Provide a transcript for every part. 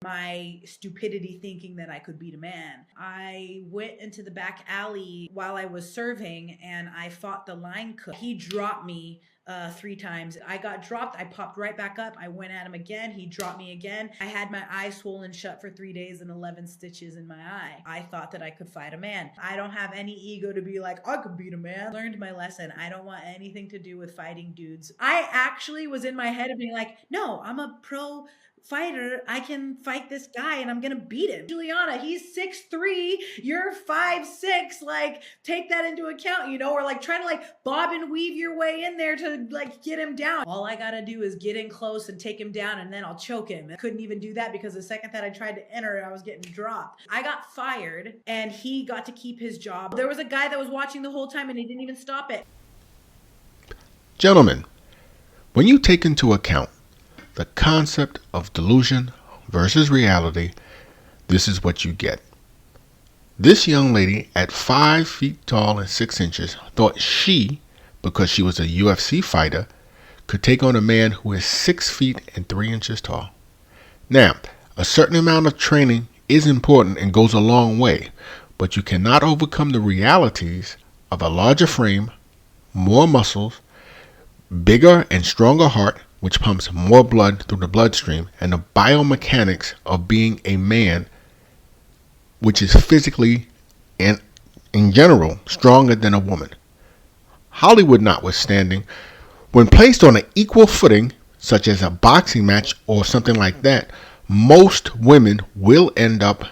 my stupidity thinking that I could beat a man. I went into the back alley while I was serving and I fought the line cook. He dropped me 3 times. I got dropped. I popped right back up. I went at him again. He dropped me again. I had my eye swollen shut for 3 days and 11 stitches in my eye. I thought that I could fight a man. I don't have any ego to be like, I could beat a man. Learned my lesson. I don't want anything to do with fighting dudes. I actually was in my head of being like, no, I'm a pro fighter. I can fight this guy and I'm gonna beat him. Juliana, he's 6'3", you're 5'6". Like, take that into account, or like trying to like bob and weave your way in there to like get him down. All I gotta do is get in close and take him down, and then I'll choke him. I couldn't even do that because the second that I tried to enter, I was getting dropped. I got fired and he got to keep his job. There was a guy that was watching the whole time and he didn't even stop it. Gentlemen, when you take into account the concept of delusion versus reality, this is what you get. This young lady at 5 feet tall and 6 inches thought she, because she was a UFC fighter, could take on a man who is 6 feet and 3 inches tall. Now, a certain amount of training is important and goes a long way, but you cannot overcome the realities of a larger frame, more muscles, bigger and stronger heart, which pumps more blood through the bloodstream, and the biomechanics of being a man, which is physically and in general stronger than a woman. Hollywood notwithstanding, when placed on an equal footing, such as a boxing match or something like that, most women will end up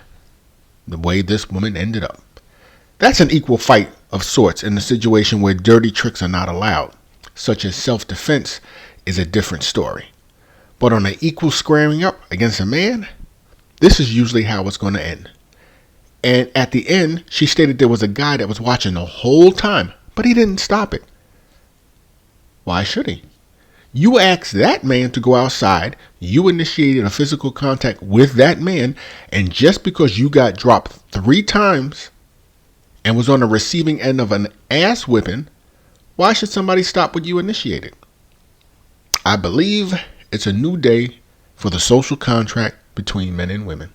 the way this woman ended up. That's an equal fight of sorts in a situation where dirty tricks are not allowed, such as self-defense is a different story. But on an equal squaring up against a man, this is usually how it's going to end. And at the end, she stated there was a guy that was watching the whole time, but he didn't stop it. Why should he? You asked that man to go outside, you initiated a physical contact with that man, and just because you got dropped 3 times and was on the receiving end of an ass whipping, why should somebody stop what you initiated? I believe it's a new day for the social contract between men and women.